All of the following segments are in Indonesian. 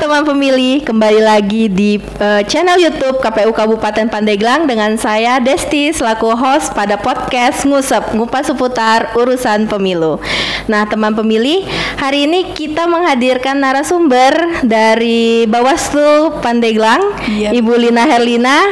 teman pemilih, kembali lagi di channel YouTube KPU Kabupaten Pandeglang dengan saya Desti selaku host pada podcast Ngusep, ngupas seputar urusan pemilu. Nah, teman pemilih, hari ini kita menghadirkan narasumber dari Bawaslu Pandeglang, Ibu Lina Herlina,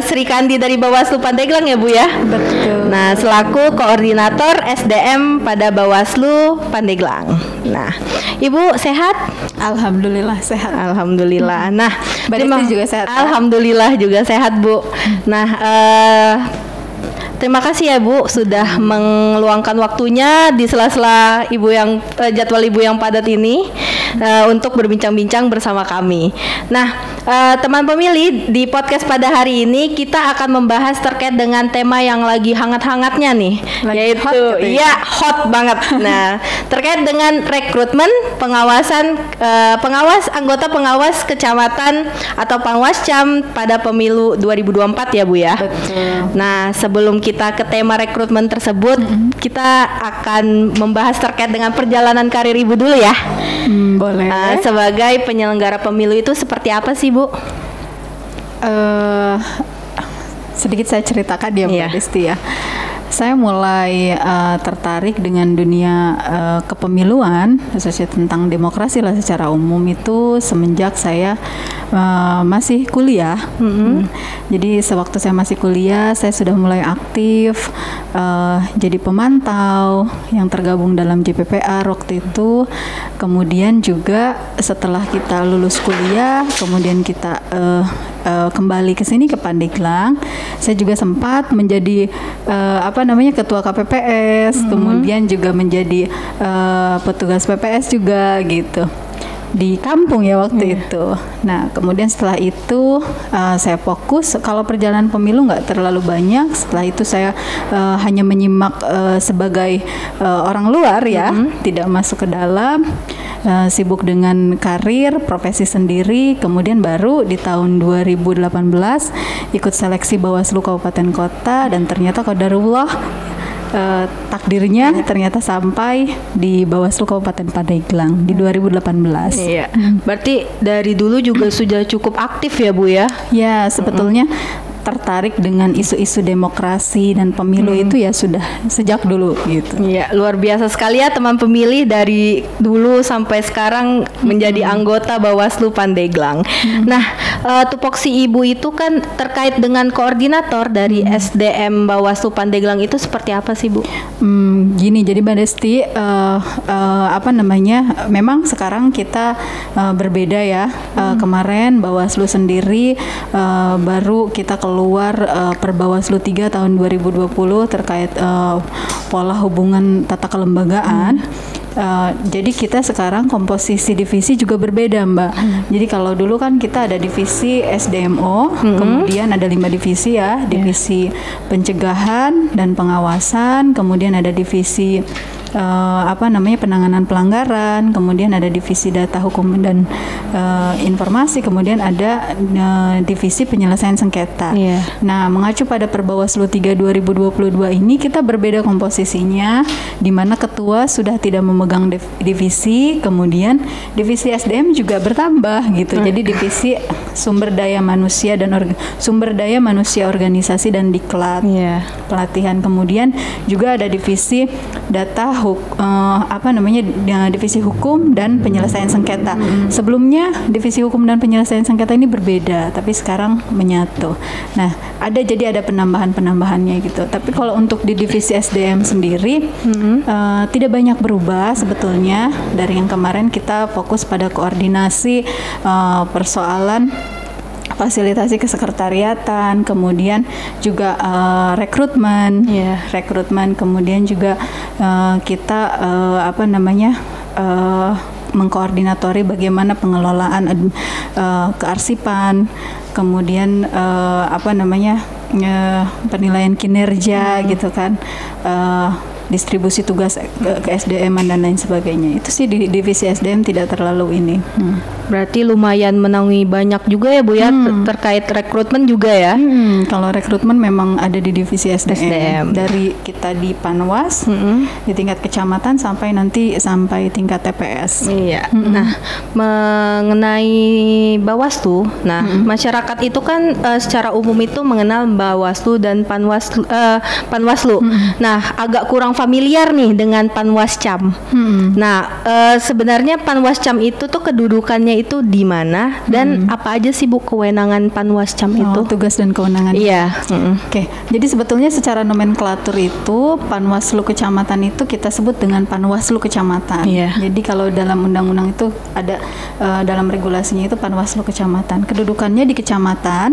Sri Kandi dari Bawaslu Pandeglang ya Bu ya? Betul. Nah, selaku koordinator SDM pada Bawaslu Pandeglang. Nah, Ibu sehat? Alhamdulillah sehat. Alhamdulillah. Nah, Mbak juga sehat. Alhamdulillah juga sehat Bu. Nah, terima kasih ya Bu sudah meluangkan waktunya di sela-sela Ibu yang jadwal Ibu yang padat ini untuk berbincang-bincang bersama kami. Nah, teman pemilih, di podcast pada hari ini kita akan membahas terkait dengan tema yang lagi hangat-hangatnya nih, yaitu hot, hot banget. Nah, terkait dengan rekrutmen anggota pengawas kecamatan atau Panwascam pada pemilu 2024 ya Bu ya. Betul. Nah, sebelum kita ke tema rekrutmen tersebut, kita akan membahas terkait dengan perjalanan karir Ibu dulu ya. Boleh. Sebagai penyelenggara pemilu itu seperti apa sih Bu? Sedikit saya ceritakan ya Mbak Desti ya. Saya mulai tertarik dengan dunia kepemiluan, khususnya tentang demokrasi lah secara umum itu semenjak saya masih kuliah. Jadi sewaktu saya masih kuliah, saya sudah mulai aktif jadi pemantau yang tergabung dalam JPPR waktu itu. Kemudian juga setelah kita lulus kuliah, kemudian kita kembali ke sini ke Pandeglang, saya juga sempat menjadi ketua KPPS, kemudian juga menjadi petugas PPS juga gitu di kampung ya waktu itu. Nah, kemudian setelah itu saya fokus, kalau perjalanan pemilu nggak terlalu banyak. Setelah itu saya hanya menyimak sebagai orang luar ya, tidak masuk ke dalam. Sibuk dengan karir, profesi sendiri, kemudian baru di tahun 2018 ikut seleksi Bawaslu Kabupaten Kota dan ternyata qadarullah takdirnya ternyata sampai di Bawaslu Kabupaten Pandeglang di 2018. Iya. Berarti dari dulu juga sudah cukup aktif ya Bu ya? Ya, sebetulnya tertarik dengan isu-isu demokrasi dan pemilu itu ya sudah sejak dulu gitu. Iya, luar biasa sekali ya teman pemilih, dari dulu sampai sekarang menjadi anggota Bawaslu Pandeglang. Nah, tupoksi Ibu itu kan terkait dengan koordinator dari SDM Bawaslu Pandeglang itu seperti apa sih Bu? Gini, jadi Mbak Desti, memang sekarang kita berbeda ya. Kemarin Bawaslu sendiri baru kita keluar Perbawaslu 3 tahun 2020 terkait pola hubungan tata kelembagaan. Jadi kita sekarang komposisi divisi juga berbeda Mbak. Jadi kalau dulu kan kita ada divisi SDMO, kemudian ada 5 divisi ya, divisi pencegahan dan pengawasan, kemudian ada divisi penanganan pelanggaran, kemudian ada divisi data hukum dan informasi, kemudian ada divisi penyelesaian sengketa. Nah, mengacu pada Perbawaslu 3 2022 ini kita berbeda komposisinya, di mana ketua sudah tidak memegang divisi, kemudian divisi SDM juga bertambah gitu. Jadi divisi sumber daya manusia dan sumber daya manusia organisasi dan diklat, pelatihan, kemudian juga ada divisi data divisi hukum dan penyelesaian sengketa. Sebelumnya divisi hukum dan penyelesaian sengketa ini berbeda, tapi sekarang menyatu. Nah, ada penambahan-penambahannya gitu. Tapi kalau untuk di divisi SDM sendiri tidak banyak berubah sebetulnya. Dari yang kemarin kita fokus pada koordinasi persoalan fasilitasi kesekretariatan, kemudian juga rekrutmen, kemudian juga kita mengkoordinatori bagaimana pengelolaan kearsipan, kemudian penilaian kinerja gitu kan, distribusi tugas ke SDM dan lain sebagainya. Itu sih di divisi SDM tidak terlalu ini. Berarti lumayan menaungi banyak juga ya Bu ya, terkait rekrutmen juga ya. Kalau rekrutmen memang ada di divisi SDM. Dari kita di Panwas, di tingkat kecamatan sampai tingkat TPS. Iya. Nah, mengenai Bawaslu, masyarakat itu kan secara umum itu mengenal Bawaslu dan Panwaslu. Nah, agak kurang familiar nih dengan Panwascam. Nah, sebenarnya Panwascam itu tuh kedudukannya itu di mana dan apa aja sih Bu kewenangan Panwascam itu? Tugas dan kewenangan. Iya. Oke. Jadi sebetulnya secara nomenklatur itu Panwaslu kecamatan itu kita sebut dengan Panwaslu kecamatan. Iya. Jadi kalau dalam undang-undang itu ada dalam regulasinya itu Panwaslu kecamatan. Kedudukannya di kecamatan.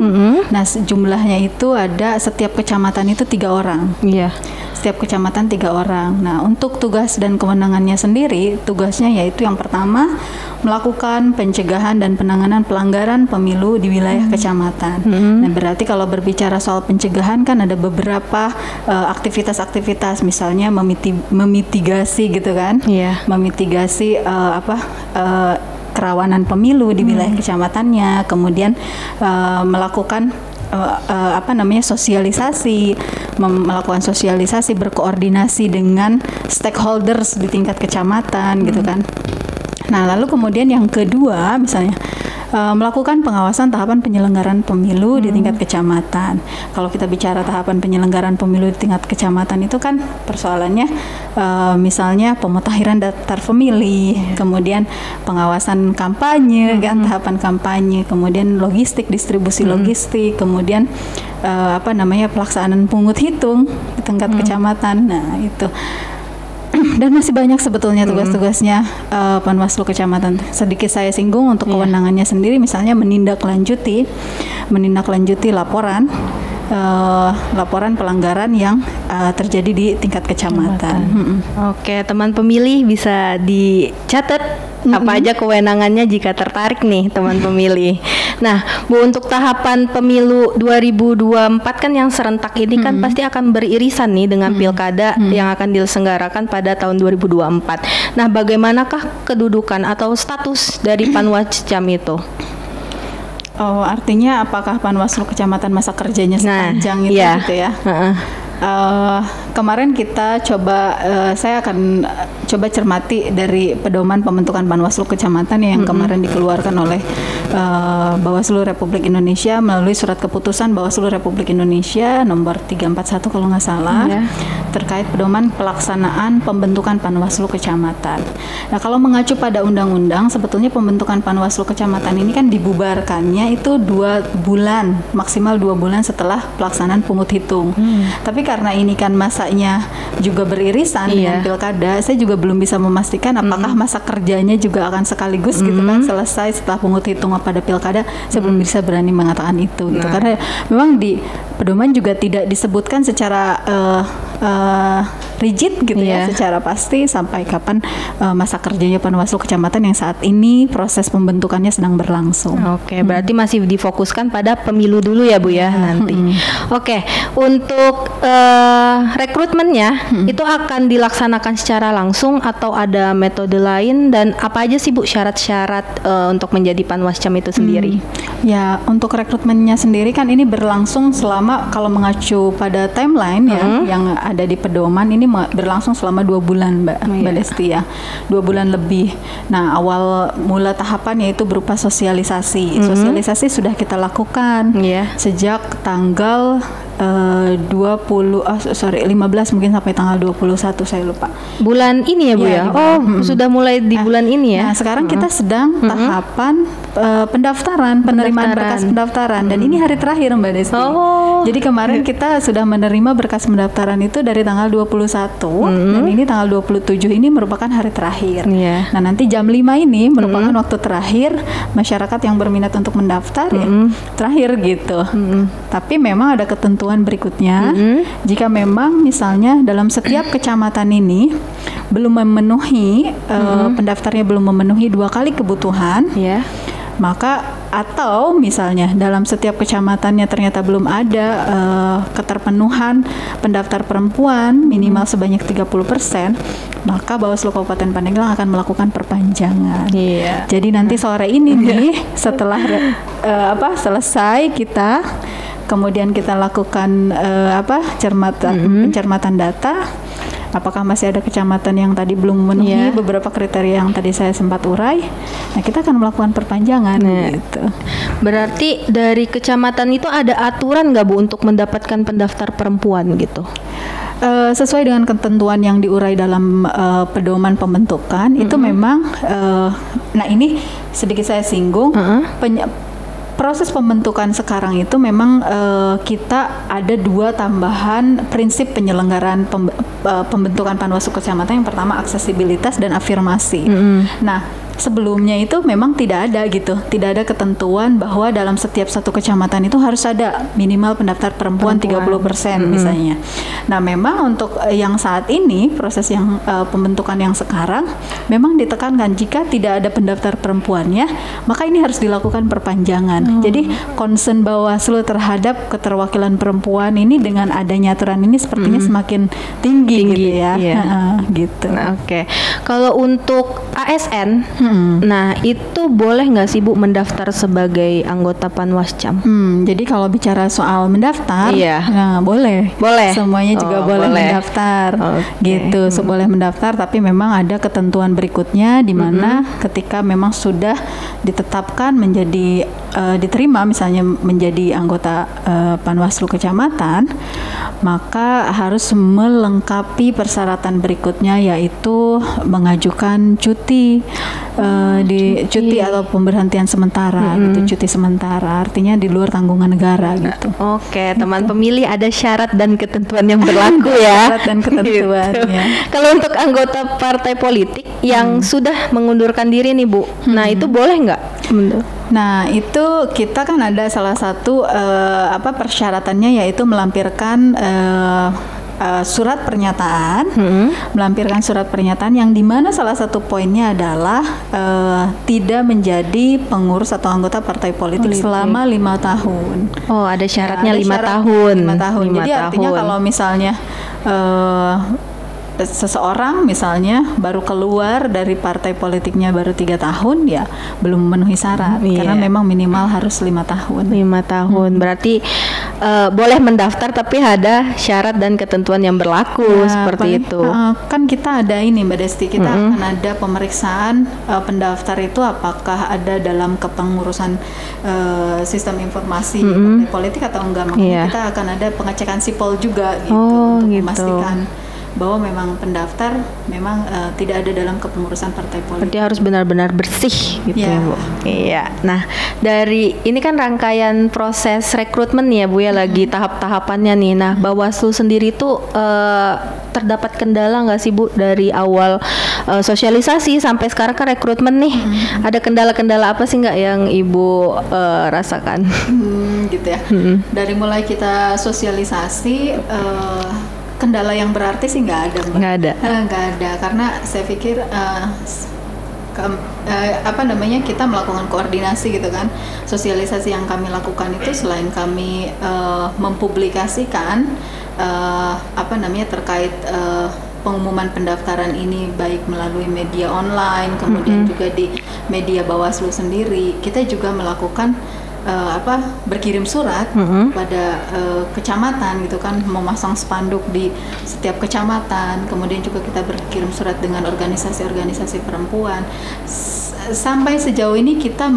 Nah, jumlahnya itu ada setiap kecamatan itu 3 orang. Iya. Setiap kecamatan 3 orang. Nah, untuk tugas dan kewenangannya sendiri, tugasnya yaitu yang pertama melakukan pencegahan dan penanganan pelanggaran pemilu di wilayah kecamatan. Nah, berarti kalau berbicara soal pencegahan kan ada beberapa aktivitas-aktivitas, misalnya memitigasi gitu kan? Iya. Memitigasi kerawanan pemilu di wilayah kecamatannya, kemudian melakukan sosialisasi, melakukan sosialisasi, berkoordinasi dengan stakeholders di tingkat kecamatan gitu kan. Nah, lalu kemudian yang kedua misalnya melakukan pengawasan tahapan penyelenggaraan pemilu di tingkat kecamatan. Kalau kita bicara tahapan penyelenggaraan pemilu di tingkat kecamatan itu kan persoalannya misalnya pemutakhiran daftar pemilih, kemudian pengawasan kampanye, kan tahapan kampanye, kemudian logistik, distribusi logistik, kemudian pelaksanaan pungut hitung di tingkat kecamatan. Nah, itu. Dan masih banyak sebetulnya tugas-tugasnya Panwaslu kecamatan. Sedikit saya singgung untuk kewenangannya sendiri, misalnya menindaklanjuti laporan pelanggaran yang terjadi di tingkat kecamatan. Oke, teman pemilih bisa dicatat apa aja kewenangannya jika tertarik nih teman pemilih. Nah, Bu, untuk tahapan pemilu 2024 kan yang serentak ini kan pasti akan beririsan nih dengan pilkada yang akan diselenggarakan pada tahun 2024. Nah, bagaimanakah kedudukan atau status dari Panwascam itu? Oh, artinya apakah Panwaslu kecamatan masa kerjanya sepanjang itu gitu ya? Kemarin kita saya akan coba cermati dari pedoman pembentukan Panwaslu kecamatan yang kemarin dikeluarkan oleh Bawaslu Republik Indonesia melalui surat keputusan Bawaslu Republik Indonesia nomor 341 kalau nggak salah, terkait pedoman pelaksanaan pembentukan Panwaslu kecamatan. Nah, kalau mengacu pada undang-undang, sebetulnya pembentukan Panwaslu kecamatan ini kan dibubarkannya itu 2 bulan, maksimal 2 bulan setelah pelaksanaan pungut hitung. Tapi karena ini kan masanya juga beririsan dengan pilkada, saya juga belum bisa memastikan apakah masa kerjanya juga akan sekaligus gitu kan selesai setelah pungut hitung pada pilkada. Saya belum bisa berani mengatakan itu gitu, karena memang di pedoman juga tidak disebutkan secara rigid gitu ya, secara pasti sampai kapan masa kerjanya Panwaslu kecamatan yang saat ini proses pembentukannya sedang berlangsung. Oke, berarti masih difokuskan pada pemilu dulu ya Bu ya nanti. Oke, untuk rekrutmennya itu akan dilaksanakan secara langsung atau ada metode lain, dan apa aja sih Bu syarat-syarat untuk menjadi Panwascam itu sendiri? Ya, untuk rekrutmennya sendiri kan ini berlangsung selama, kalau mengacu pada timeline yang ada di pedoman, ini berlangsung selama 2 bulan Mbak Desti ya, 2 bulan lebih. Nah, awal mula tahapan yaitu berupa sosialisasi. Sosialisasi sudah kita lakukan sejak tanggal 15 mungkin sampai tanggal 21, saya lupa. Bulan ini ya Bu ya? Sudah mulai di bulan ini ya? Nah, sekarang kita sedang tahapan pendaftaran, penerimaan berkas pendaftaran, dan ini hari terakhir Mbak Desti. Jadi kemarin kita sudah menerima berkas pendaftaran itu dari tanggal 21 dan ini tanggal 27 ini merupakan hari terakhir. Nah, nanti jam 5 ini merupakan waktu terakhir masyarakat yang berminat untuk mendaftar terakhir gitu. Tapi memang ada ketentuan berikutnya. Jika memang misalnya dalam setiap kecamatan ini belum memenuhi pendaftarnya belum memenuhi 2 kali kebutuhan, maka atau misalnya dalam setiap kecamatannya ternyata belum ada keterpenuhan pendaftar perempuan minimal sebanyak 30%, maka Bawaslu Kabupaten Pandeglang akan melakukan perpanjangan. Jadi nanti sore ini nih setelah selesai kita, kemudian kita lakukan pencermatan data. Apakah masih ada kecamatan yang tadi belum memenuhi beberapa kriteria yang tadi saya sempat urai? Nah, kita akan melakukan perpanjangan gitu. Berarti dari kecamatan itu ada aturan nggak Bu untuk mendapatkan pendaftar perempuan gitu? Sesuai dengan ketentuan yang diurai dalam pedoman pembentukan itu memang, nah ini sedikit saya singgung. Proses pembentukan sekarang itu memang kita ada 2 tambahan prinsip penyelenggaraan pembentukan Panwaslu Kecamatan. Yang pertama aksesibilitas dan afirmasi. Nah, sebelumnya itu memang tidak ada gitu, tidak ada ketentuan bahwa dalam setiap satu kecamatan itu harus ada minimal pendaftar perempuan 30% misalnya. Nah, memang untuk yang saat ini proses yang pembentukan yang sekarang memang ditekankan jika tidak ada pendaftar perempuannya, maka ini harus dilakukan perpanjangan. Jadi concern Bawaslu terhadap keterwakilan perempuan ini dengan adanya aturan ini sepertinya semakin tinggi gitu ya. Gitu. Nah, oke. Kalau untuk ASN, nah itu boleh nggak sih Bu mendaftar sebagai anggota Panwascam? Jadi kalau bicara soal mendaftar, nah boleh. Semuanya juga boleh mendaftar, gitu. Boleh mendaftar, tapi memang ada ketentuan berikutnya di mana ketika memang sudah ditetapkan menjadi diterima misalnya menjadi anggota Panwaslu Kecamatan, maka harus melengkapi persyaratan berikutnya, yaitu mengajukan cuti atau pemberhentian sementara gitu, cuti sementara, artinya di luar tanggungan negara gitu. Oke, teman pemilih ada syarat dan ketentuan yang berlaku ya. Syarat dan ketentuan ya. Kalau untuk anggota partai politik yang sudah mengundurkan diri nih Bu, nah itu boleh nggak? Nah, itu kita kan ada salah satu persyaratannya, yaitu melampirkan surat pernyataan, melampirkan surat pernyataan yang dimana salah satu poinnya adalah tidak menjadi pengurus atau anggota partai politik selama 5 tahun. Oh, ada syaratnya 5 tahun. 5 tahun. Jadi artinya kalau misalnya seseorang misalnya baru keluar dari partai politiknya baru 3 tahun, ya belum memenuhi syarat, karena memang minimal harus 5 tahun. 5 tahun. Berarti boleh mendaftar tapi ada syarat dan ketentuan yang berlaku seperti itu. Kan kita ada ini Mbak Desti, kita akan ada pemeriksaan pendaftar itu apakah ada dalam kepengurusan sistem informasi partai politik atau enggak. Makanya kita akan ada pengecekan sipol juga gitu, untuk memastikan bahwa memang pendaftar memang tidak ada dalam kepengurusan partai politik. Berarti harus benar-benar bersih gitu ya Bu. Iya. Nah, dari ini kan rangkaian proses rekrutmen ya Bu ya, lagi tahap-tahapannya nih. Nah, Bawaslu sendiri tuh terdapat kendala nggak sih Bu dari awal sosialisasi sampai sekarang kan rekrutmen nih? Ada kendala-kendala apa sih nggak yang Ibu rasakan? Gitu ya. Dari mulai kita sosialisasi, kendala yang berarti sih nggak ada, Mbak. Nggak ada, karena saya pikir kita melakukan koordinasi gitu kan. Sosialisasi yang kami lakukan itu selain kami mempublikasikan terkait pengumuman pendaftaran ini baik melalui media online, kemudian juga di media Bawaslu sendiri, kita juga melakukan berkirim surat pada kecamatan gitu kan, memasang spanduk di setiap kecamatan, kemudian juga kita berkirim surat dengan organisasi-organisasi perempuan. Sampai sejauh ini kita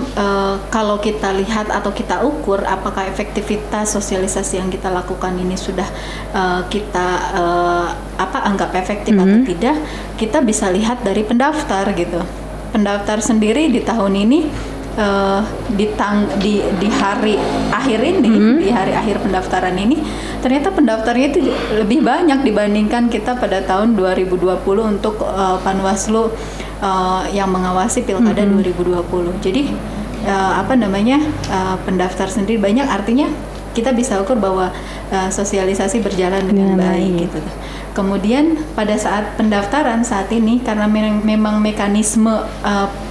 kalau kita lihat atau kita ukur apakah efektivitas sosialisasi yang kita lakukan ini sudah kita anggap efektif atau tidak, kita bisa lihat dari pendaftar gitu. Pendaftar sendiri di tahun ini di hari akhir ini, di hari akhir pendaftaran ini, ternyata pendaftarnya itu lebih banyak dibandingkan kita pada tahun 2020 untuk Panwaslu yang mengawasi Pilkada 2020. Jadi pendaftar sendiri banyak, artinya kita bisa ukur bahwa sosialisasi berjalan dengan baik gitu. Kemudian pada saat pendaftaran saat ini, karena memang mekanisme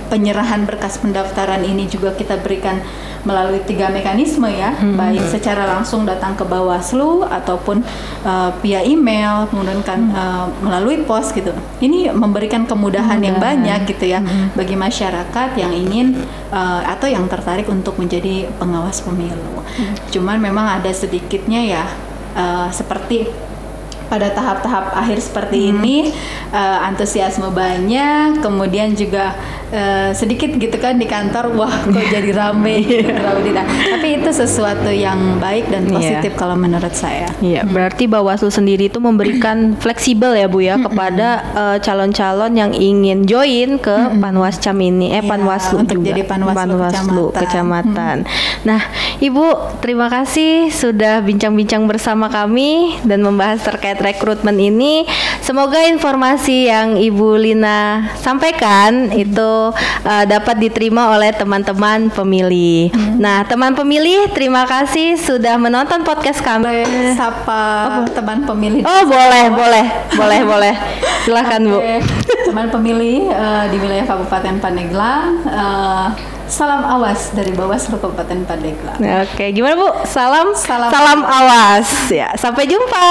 penyerahan berkas pendaftaran ini juga kita berikan melalui 3 mekanisme ya, baik secara langsung datang ke Bawaslu ataupun via email, kemudian melalui pos gitu. Ini memberikan kemudahan yang banyak gitu ya bagi masyarakat yang ingin atau yang tertarik untuk menjadi pengawas pemilu. Cuman memang ada sedikitnya ya, seperti pada tahap-tahap akhir seperti ini antusiasme banyak, kemudian juga sedikit gitu kan di kantor, wah kok jadi rame gitu, tapi itu sesuatu yang baik dan positif kalau menurut saya. Iya, berarti Bawaslu sendiri itu memberikan fleksibel ya Bu ya kepada calon-calon yang ingin join ke Panwascam ini, Panwaslu untuk juga. jadi Panwaslu Kecamatan. Nah, Ibu terima kasih sudah bincang-bincang bersama kami dan membahas terkait rekrutmen ini. Semoga informasi yang Ibu Lina sampaikan itu dapat diterima oleh teman-teman pemilih. Nah, teman pemilih, terima kasih sudah menonton podcast kami. Sapa teman pemilih. Oh, boleh. Silakan Bu. Teman pemilih di wilayah Kabupaten Pandeglang. Salam awas dari Bawaslu Kabupaten Pandeglang. Oke, gimana Bu? Salam awas ya. Sampai jumpa.